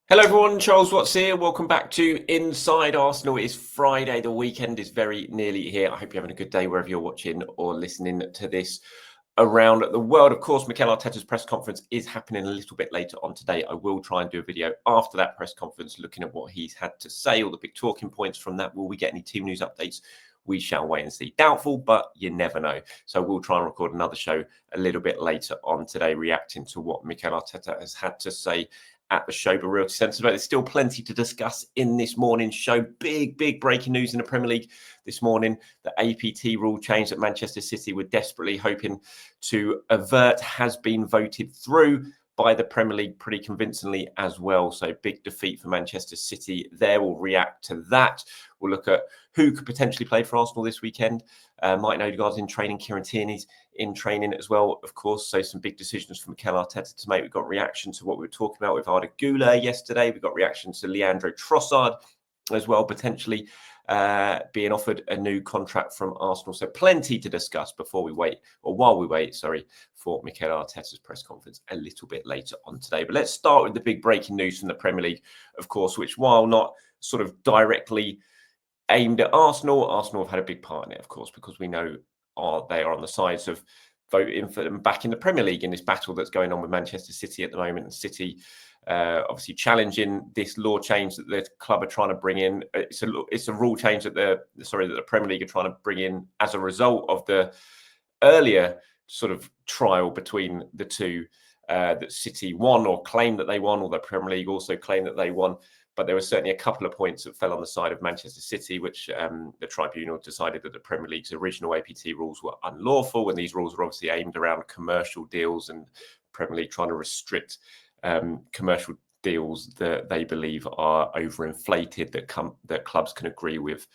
Hello everyone, Charles Watts here. Welcome back to Inside Arsenal. It's Friday, the weekend is very nearly here. I hope you're having a good day wherever you're watching or listening to this around the world. Of course, Mikel Arteta's press conference is happening a little bit later on today. I will try and do a video after that press conference looking at what he's had to say, all the big talking points from that. Will we get any team news updates? We shall wait and see. Doubtful, but you never know. So we'll try and record another show a little bit later on today, reacting to what Mikel Arteta has had to say at the show. But Realty Centre, there's still plenty to discuss in this morning's show. Big breaking news in the Premier League this morning. The APT rule change that Manchester City were desperately hoping to avert has been voted through by the Premier League pretty convincingly as well. So big defeat for Manchester City there. We'll react to that. We'll look at who could potentially play for Arsenal this weekend. Martin Odegaard's in training. Kieran Tierney's in training as well, of course. So some big decisions for Mikel Arteta to make. We've got reaction to what we were talking about with Arda Guler yesterday. We've got reaction to Leandro Trossard as well, potentially being offered a new contract from Arsenal. So plenty to discuss before we wait, or while we wait, for Mikel Arteta's press conference a little bit later on today. But let's start with the big breaking news from the Premier League, of course, which, while not sort of directly aimed at Arsenal have had a big part in it, of course, because we know they are on the sides of voting for them back in the Premier League in this battle that's going on with Manchester City at the moment. And City obviously challenging this law change that the club are trying to bring in. It's a rule change that the Premier League are trying to bring in as a result of the earlier sort of trial between the two that City won or claimed that they won, or the Premier League also claimed that they won. But there were certainly a couple of points that fell on the side of Manchester City, which the tribunal decided that the Premier League's original APT rules were unlawful. And these rules were obviously aimed around commercial deals, and Premier League trying to restrict commercial deals that they believe are overinflated, that clubs can agree with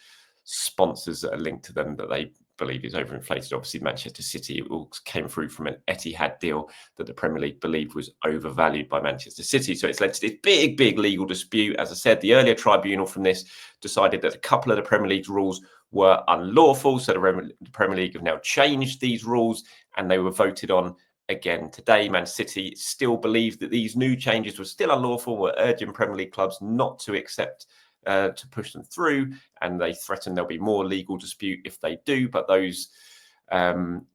sponsors that are linked to them that they believe is overinflated. Obviously, Manchester City, it all came through from an Etihad deal that the Premier League believed was overvalued by Manchester City. So it's led to this big legal dispute. As I said, the earlier tribunal from this decided that a couple of the Premier League's rules were unlawful. So the Premier League have now changed these rules, and they were voted on again today. Man City still believed that these new changes were still unlawful, were urging Premier League clubs not to accept to push them through, and they threaten there'll be more legal dispute if they do. But those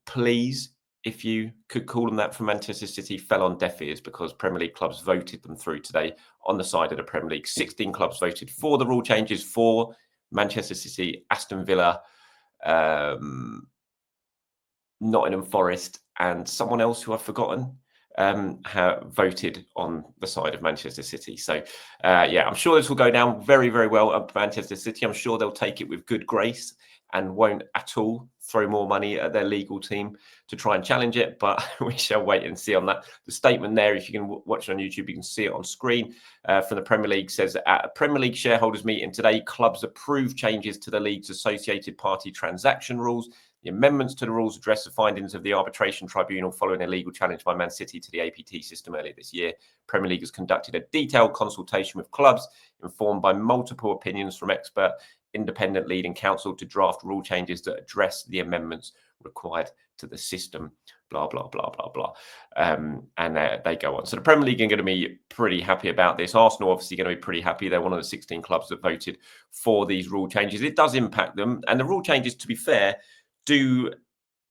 pleas, if you could call them that, for Manchester City fell on deaf ears, because Premier League clubs voted them through today on the side of the Premier League. 16 clubs voted for the rule changes for Manchester City, Aston Villa, Nottingham Forest, and someone else who I've forgotten have voted on the side of Manchester City. So I'm sure this will go down very well at Manchester City. I'm sure they'll take it with good grace and won't at all throw more money at their legal team to try and challenge it, but we shall wait and see on that. The statement there, if you can watch it on YouTube, you can see it on screen, from the Premier League, says that at a Premier League shareholders meeting today, clubs approved changes to the league's associated party transaction rules. The amendments to the rules address the findings of the arbitration tribunal following a legal challenge by Man City to the APT system earlier this year. Premier League has conducted a detailed consultation with clubs, informed by multiple opinions from expert independent leading counsel, to draft rule changes that address the amendments required to the system. Blah, blah, blah, blah, blah. And they go on. So the Premier League are going to be pretty happy about this. Arsenal obviously going to be pretty happy. They're one of the 16 clubs that voted for these rule changes. It does impact them. And the rule changes, to be fair, do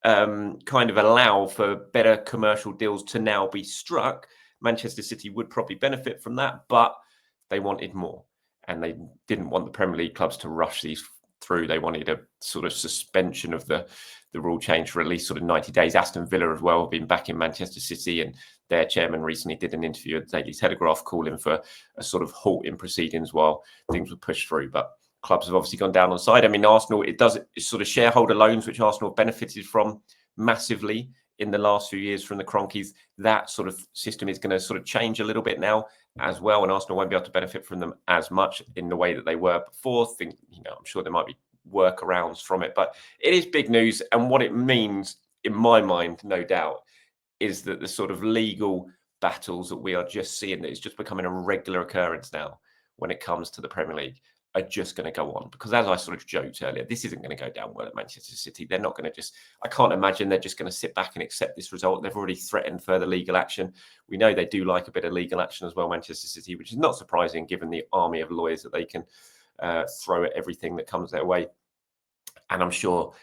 kind of allow for better commercial deals to now be struck. Manchester City would probably benefit from that, but they wanted more, and they didn't want the Premier League clubs to rush these through. They wanted a sort of suspension of the rule change for at least sort of 90 days. Aston Villa as well have been back in Manchester City, and their chairman recently did an interview at the Daily Telegraph calling for a sort of halt in proceedings while things were pushed through. But clubs have obviously gone down on side. I mean, Arsenal, it's sort of shareholder loans, which Arsenal have benefited from massively in the last few years from the Kroenkes. That sort of system is going to sort of change a little bit now as well, and Arsenal won't be able to benefit from them as much in the way that they were before. I'm sure there might be workarounds from it, but it is big news. And what it means, in my mind, no doubt, is that the sort of legal battles that we are just seeing, that it's just becoming a regular occurrence now when it comes to the Premier League. are just going to go on, because as I sort of joked earlier, this isn't going to go down well at Manchester City. They're not going to I can't imagine they're just going to sit back and accept this result. They've already threatened further legal action. We know they do like a bit of legal action as well, Manchester City, which is not surprising given the army of lawyers that they can throw at everything that comes their way. And I'm sure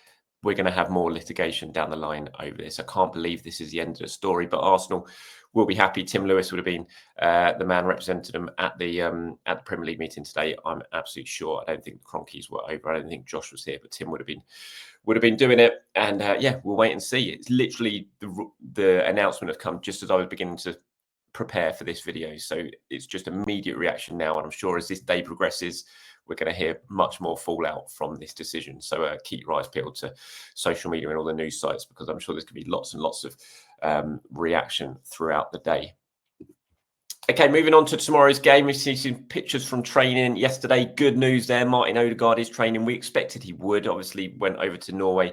we're going to have more litigation down the line over this. I can't believe this is the end of the story, but Arsenal will be happy. Tim Lewis would have been the man representing them at the Premier League meeting today. I'm absolutely sure. I don't think the Cronkies were over. I don't think Josh was here, but Tim would have been doing it. And yeah, we'll wait and see. It's literally the announcement has come just as I was beginning to prepare for this video, so it's just immediate reaction now. And I'm sure as this day progresses, we're going to hear much more fallout from this decision. So keep your eyes peeled to social media and all the news sites, because I'm sure there's going to be lots and lots of reaction throughout the day. Okay, moving on to tomorrow's game. We've seen some pictures from training yesterday. Good news there. Martin Odegaard is training. We expected he would. Obviously went over to Norway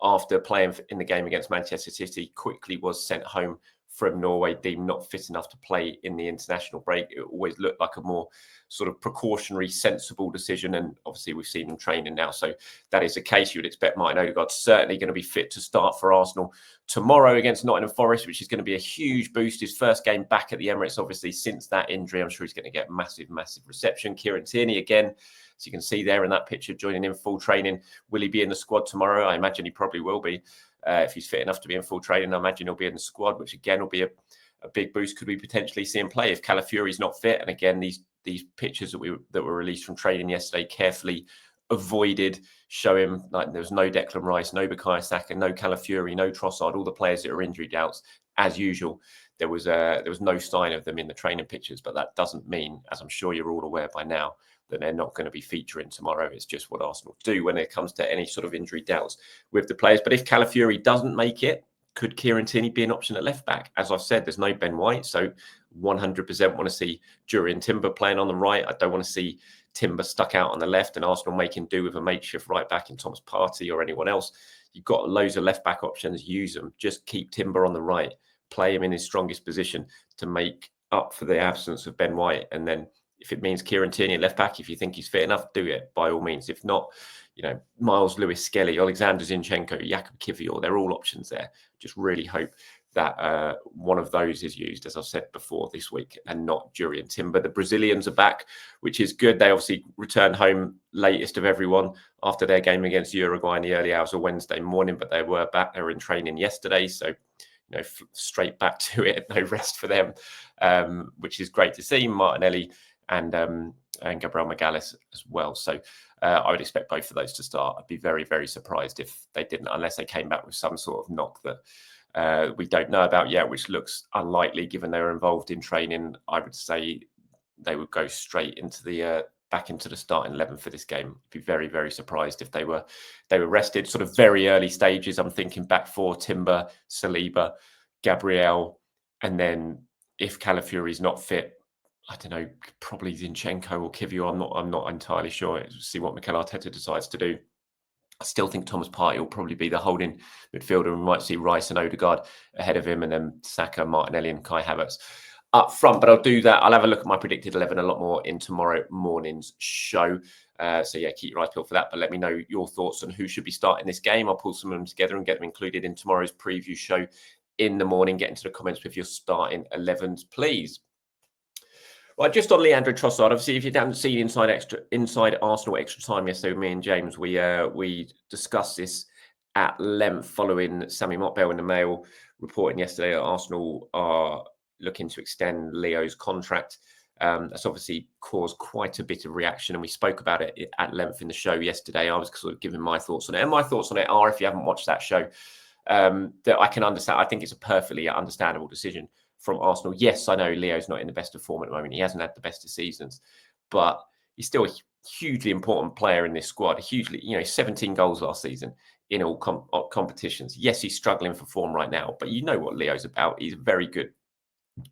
after playing in the game against Manchester City. Quickly was sent home from Norway, deemed not fit enough to play in the international break. It always looked like a more sort of precautionary, sensible decision. And obviously we've seen him training now. So that is the case. You would expect Martin Odegaard certainly going to be fit to start for Arsenal tomorrow against Nottingham Forest, which is going to be a huge boost. His first game back at the Emirates, obviously, since that injury. I'm sure he's going to get massive, massive reception. Kieran Tierney again, as you can see there in that picture, joining in full training. Will he be in the squad tomorrow? I imagine he probably will be. If he's fit enough to be in full training, I imagine he'll be in the squad, which again will be a big boost. Could we potentially see him play if Calafiori's not fit? And again, these pictures that were released from training yesterday, carefully avoided, show him like there was no Declan Rice, no Bukayo Saka, no Calafiori, no Trossard, all the players that are injury doubts. As usual, there was no sign of them in the training pictures, but that doesn't mean, as I'm sure you're all aware by now, that they're not going to be featuring tomorrow. It's just what Arsenal do when it comes to any sort of injury doubts with the players. But if Calafiori doesn't make it, could Kieran Tierney be an option at left back? As I've said, there's no Ben White, so 100% want to see Jurriën Timber playing on the right. I don't want to see Timber stuck out on the left and Arsenal making do with a makeshift right back in Thomas Partey or anyone else. You've got loads of left back options. Use them. Just keep Timber on the right. Play him in his strongest position to make up for the absence of Ben White. And then if it means Kieran Tierney at left back, if you think he's fit enough, do it by all means. If not, Miles Lewis-Skelly, Alexander Zinchenko, Jakub Kiwior, they're all options there. Just really hope that one of those is used, as I've said before, this week, and not Jurriën Timber. The Brazilians are back, which is good. They obviously returned home latest of everyone after their game against Uruguay in the early hours of Wednesday morning, but they were back. They were in training yesterday, so straight back to it. No rest for them, which is great to see. Martinelli and Gabriel Magalhaes as well. So I would expect both of those to start. I'd be very, very surprised if they didn't, unless they came back with some sort of knock that we don't know about yet, which looks unlikely given they were involved in training. I would say they would go straight into the back into the starting 11 for this game. I'd be very, very surprised if they were rested. Sort of very early stages. I'm thinking back four: Timber, Saliba, Gabriel, and then if Calafiori's not fit, I don't know, probably Zinchenko or Kiwior. I'm not entirely sure. See what Mikel Arteta decides to do. I still think Thomas Partey will probably be the holding midfielder. We might see Rice and Odegaard ahead of him, and then Saka, Martinelli, and Kai Havertz up front. But I'll do that. I'll have a look at my predicted 11 a lot more in tomorrow morning's show. So yeah, keep your eyes peeled for that. But let me know your thoughts on who should be starting this game. I'll pull some of them together and get them included in tomorrow's preview show in the morning. Get into the comments with your starting 11s, please. Well, just on Leandro Trossard, obviously, if you haven't seen inside Arsenal Extra Time yesterday with me and James, we discussed this at length following Sammy Motbell in the Mail reporting yesterday that Arsenal are looking to extend Leo's contract. That's obviously caused quite a bit of reaction, and we spoke about it at length in the show yesterday. I was sort of giving my thoughts on it, and my thoughts on it are, if you haven't watched that show, that I can understand. I think it's a perfectly understandable decision from Arsenal. Yes, I know Leo's not in the best of form at the moment. He hasn't had the best of seasons, but he's still a hugely important player in this squad. Hugely, 17 goals last season in all competitions. Yes, he's struggling for form right now, but you know what Leo's about. He's a very good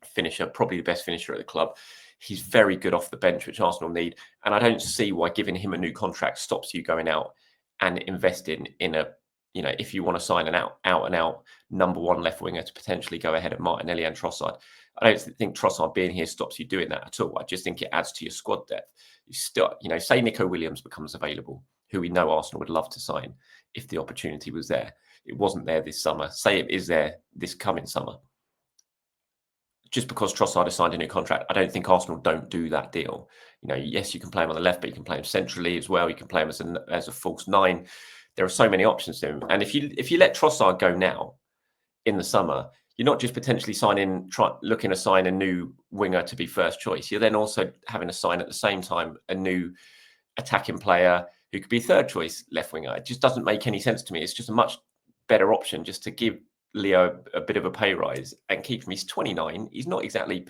finisher, probably the best finisher at the club. He's very good off the bench, which Arsenal need. And I don't see why giving him a new contract stops you going out and investing in a if you want to sign an out and out number one left winger to potentially go ahead of Martinelli and Trossard, I don't think Trossard being here stops you doing that at all. I just think it adds to your squad depth. You still, say Nico Williams becomes available, who we know Arsenal would love to sign if the opportunity was there. It wasn't there this summer. Say it is there this coming summer. Just because Trossard has signed a new contract, I don't think Arsenal don't do that deal. Yes, you can play him on the left, but you can play him centrally as well. You can play him as a false nine. There are so many options to him. And if you let Trossard go now in the summer, you're not just potentially looking to sign a new winger to be first choice. You're then also having to sign at the same time a new attacking player who could be third choice left winger. It just doesn't make any sense to me. It's just a much better option just to give Leo a bit of a pay rise and keep him. He's 29. He's not exactly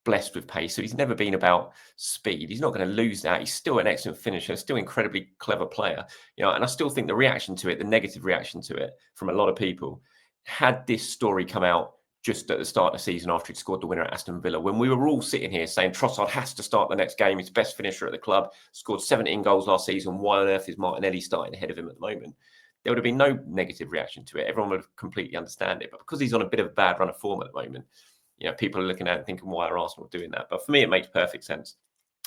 blessed with pace, so he's never been about speed. He's not going to lose that. He's still an excellent finisher, still incredibly clever player. And I still think the negative reaction to it from a lot of people, had this story come out just at the start of the season after he'd scored the winner at Aston Villa, when we were all sitting here saying Trossard has to start the next game, he's the best finisher at the club, scored 17 goals last season, why on earth is Martinelli starting ahead of him at the moment? There would have been no negative reaction to it. Everyone would have completely understand it. But because he's on a bit of a bad run of form at the moment, people are looking at it and thinking, why are Arsenal doing that? But for me, it makes perfect sense.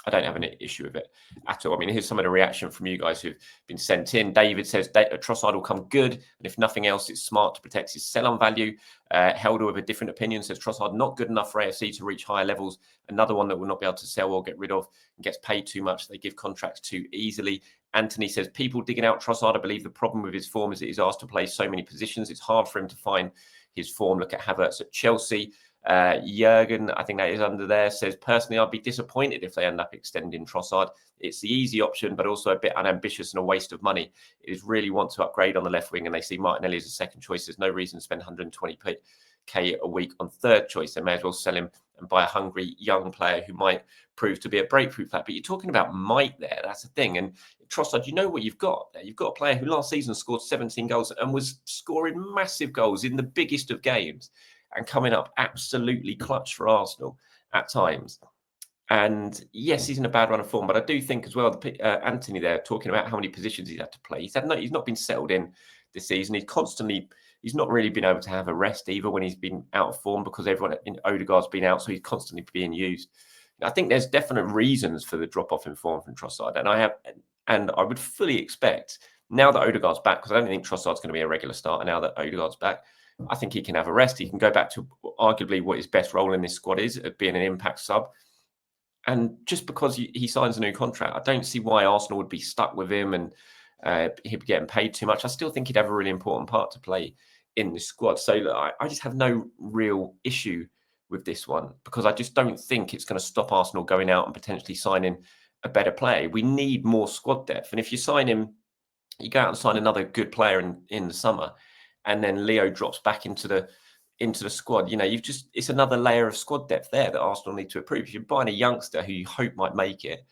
I don't have an issue with it at all. I mean, here's some of the reaction from you guys who've been sent in. David says Trossard will come good, and if nothing else, it's smart to protect his sell-on value. Helder with a different opinion says Trossard not good enough for AFC to reach higher levels. Another one that will not be able to sell or get rid of and gets paid too much. They give contracts too easily. Anthony says people digging out Trossard. I believe the problem with his form is that he's asked to play so many positions. It's hard for him to find his form. Look at Havertz at Chelsea. Jurgen, I think that is under there, says, personally, I'd be disappointed if they end up extending Trossard. It's the easy option, but also a bit unambitious and a waste of money. It is really want to upgrade on the left wing, and they see Martinelli as a second choice. There's no reason to spend 120k a week on third choice. They may as well sell him and buy a hungry young player who might prove to be a breakthrough player. But you're talking about might there. That's the thing. And Trossard, you know what you've got there. You've got a player who last season scored 17 goals and was scoring massive goals in the biggest of games and coming up absolutely clutch for Arsenal at times. And yes, he's in a bad run of form, but I do think as well, Anthony there talking about how many positions he's had to play. He's not been settled in this season. He's not really been able to have a rest either when he's been out of form, because everyone in Odegaard's been out, so he's constantly being used. I think there's definite reasons for the drop-off in form from Trossard, and I would fully expect, now that Odegaard's back, because I don't think Trossard's going to be a regular starter now that Odegaard's back, I think he can have a rest. He can go back to arguably what his best role in this squad is, of being an impact sub. And just because he signs a new contract, I don't see why Arsenal would be stuck with him and he'd be getting paid too much. I still think he'd have a really important part to play in this squad. So look, I just have no real issue with this one, because I just don't think it's going to stop Arsenal going out and potentially signing a better player. We need more squad depth. And if you sign him, you go out and sign another good player in the summer, and then Leo drops back into the squad, it's another layer of squad depth there that Arsenal need to improve. If you're buying a youngster who you hope might make it,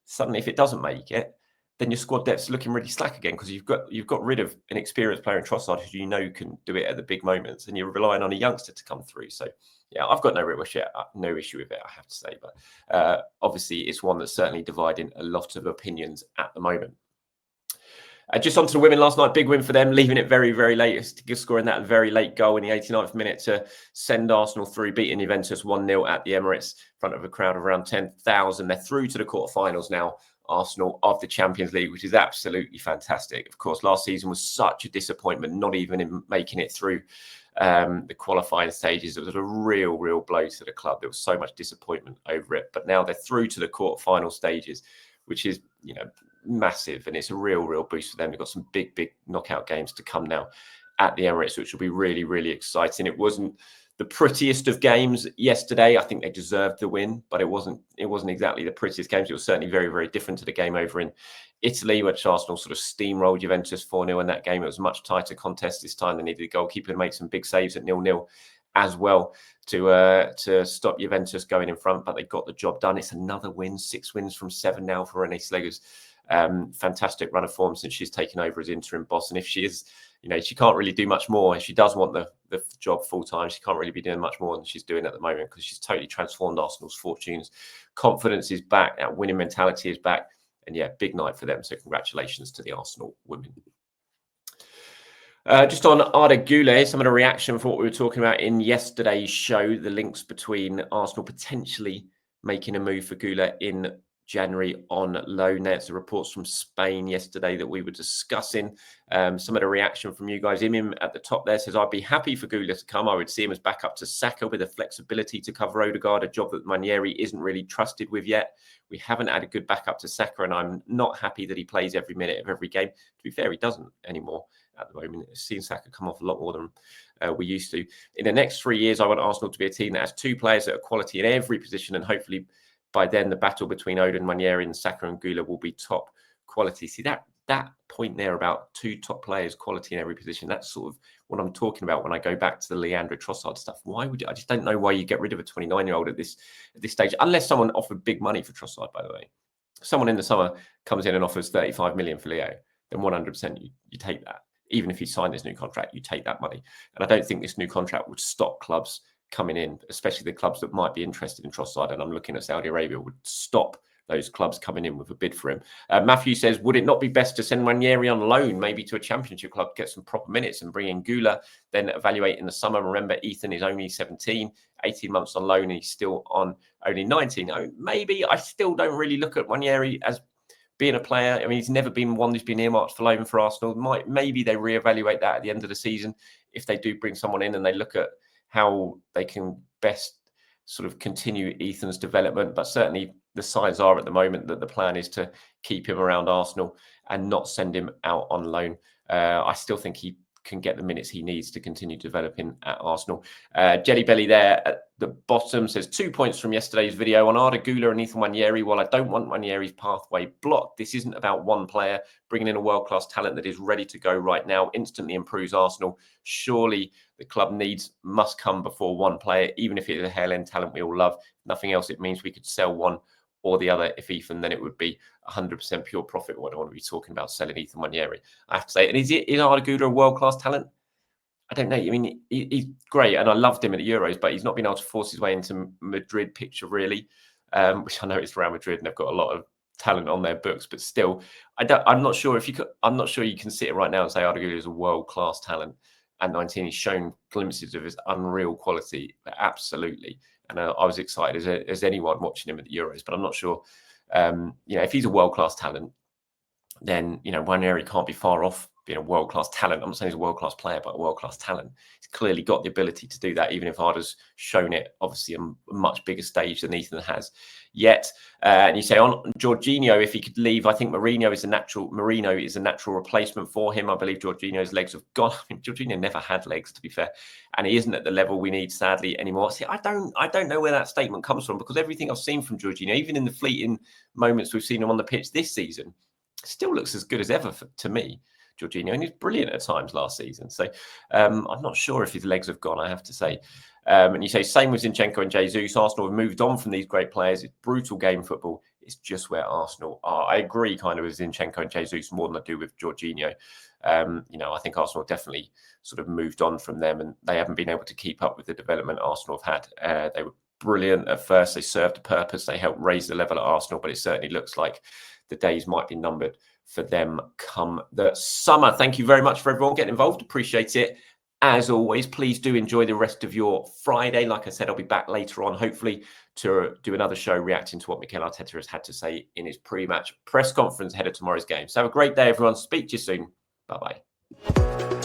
suddenly if it doesn't make it, then your squad depth's looking really slack again, because you've got rid of an experienced player in Trossard who can do it at the big moments, and you're relying on a youngster to come through. So yeah, I've got no issue with it, I have to say. But obviously it's one that's certainly dividing a lot of opinions at the moment. Just onto the women last night, big win for them, leaving it very, very late, scoring that very late goal in the 89th minute to send Arsenal through, beating Juventus 1-0 at the Emirates in front of a crowd of around 10,000. They're through to the quarterfinals now, Arsenal, of the Champions League, which is absolutely fantastic. Of course, last season was such a disappointment, not even in making it through the qualifying stages. It was a real, real blow to the club. There was so much disappointment over it. But now they're through to the quarterfinal stages, which is, massive, and it's a real boost for them. They've got some big knockout games to come now at the Emirates, which will be really, really exciting. It wasn't the prettiest of games yesterday. I think they deserved the win, but it wasn't exactly the prettiest games. It was certainly very, very different to the game over in Italy, which Arsenal sort of steamrolled Juventus 4-0 in that game. It was a much tighter contest this time. They needed a goalkeeper to make some big saves at 0-0 as well to stop Juventus going in front, but they got the job done. It's another win, 6 wins from 7 now for Renée Slegger's fantastic run of form since she's taken over as interim boss. And if she is, she can't really do much more. If she does want the job full time, she can't really be doing much more than she's doing at the moment, because she's totally transformed Arsenal's fortunes. Confidence is back, that winning mentality is back, and yeah, big night for them. So congratulations to the Arsenal women. Just on Arda Guler, some of the reaction for what we were talking about in yesterday's show, the links between Arsenal potentially making a move for Guler in January on loan. There's the reports from Spain yesterday that we were discussing. Some of the reaction from you guys. Imim at the top there says, I'd be happy for Guler to come. I would see him as backup to Saka with the flexibility to cover Odegaard, a job that Ranieri isn't really trusted with yet. We haven't had a good backup to Saka, and I'm not happy that he plays every minute of every game. To be fair, he doesn't anymore. At the moment, I've seen Saka come off a lot more than we used to. In the next 3 years, I want Arsenal to be a team that has two players that are quality in every position, and hopefully by then the battle between Odin, Ranieri and Saka and Guler will be top quality. See, that point there about two top players, quality in every position, that's sort of what I'm talking about when I go back to the Leandro Trossard stuff. Why would you, I just don't know why you get rid of a 29-year-old at this stage, unless someone offered big money for Trossard, by the way. If someone in the summer comes in and offers 35 million for Leo, then 100% you take that. Even if he signed this new contract, you take that money. And I don't think this new contract would stop clubs coming in, especially the clubs that might be interested in Trossard. And I'm looking at Saudi Arabia, would stop those clubs coming in with a bid for him. Matthew says, would it not be best to send Ranieri on loan, maybe to a championship club, get some proper minutes and bring in Guler, then evaluate in the summer? Remember, Ethan is only 17, 18 months on loan, and he's still on only 19. Maybe. I still don't really look at Ranieri as being a player. I mean, he's never been one who's been earmarked for loan for Arsenal. Maybe they reevaluate that at the end of the season if they do bring someone in and they look at how they can best sort of continue Ethan's development. But certainly the signs are at the moment that the plan is to keep him around Arsenal and not send him out on loan. I still think he can get the minutes he needs to continue developing at Arsenal. Jelly Belly there at the bottom says 2 points from yesterday's video on Arda Guler and Ethan Ranieri. While I don't want Ranieri's pathway blocked, this isn't about one player. Bringing in a world-class talent that is ready to go right now instantly improves Arsenal. Surely the club needs must come before one player, even if it is a hail-end talent we all love. Nothing else, it means we could sell one or the other. If Ethan, then it would be 100% pure profit. What I want to be talking about selling Ethan Ranieri, I have to say. And is Arda Guler a world-class talent? I don't know. I mean, he's great, and I loved him at the Euros, but he's not been able to force his way into Madrid picture really, which I know it's Real Madrid and they've got a lot of talent on their books, but still, I'm not sure if you could. I'm not sure you can sit right now and say Arda Guler is a world-class talent. At 19, he's shown glimpses of his unreal quality, absolutely. And I was excited as anyone watching him at the Euros, but I'm not sure. If he's a world-class talent, then Ranieri can't be far off being a world-class talent. I'm not saying he's a world-class player, but a world-class talent. He's clearly got the ability to do that, even if Arda's shown it, obviously, a much bigger stage than Ethan has yet. And you say on Jorginho, if he could leave, I think Marino is a natural replacement for him. I believe Jorginho's legs have gone. I mean, Jorginho never had legs, to be fair, and he isn't at the level we need, sadly, anymore. See, I don't know where that statement comes from, because everything I've seen from Jorginho, even in the fleeting moments we've seen him on the pitch this season, still looks as good as ever to me, Jorginho, and he's brilliant at times last season. So I'm not sure if his legs have gone, I have to say. And you say, same with Zinchenko and Jesus. Arsenal have moved on from these great players. It's brutal game football. It's just where Arsenal are. I agree kind of with Zinchenko and Jesus more than I do with Jorginho. I think Arsenal definitely sort of moved on from them, and they haven't been able to keep up with the development Arsenal have had. They were brilliant at first. They served a purpose. They helped raise the level at Arsenal, but it certainly looks like the days might be numbered for them come the summer. Thank you very much for everyone getting involved. Appreciate it. As always, please do enjoy the rest of your Friday. Like I said, I'll be back later on, hopefully, to do another show reacting to what Mikel Arteta has had to say in his pre-match press conference ahead of tomorrow's game. So have a great day, everyone. Speak to you soon. Bye-bye.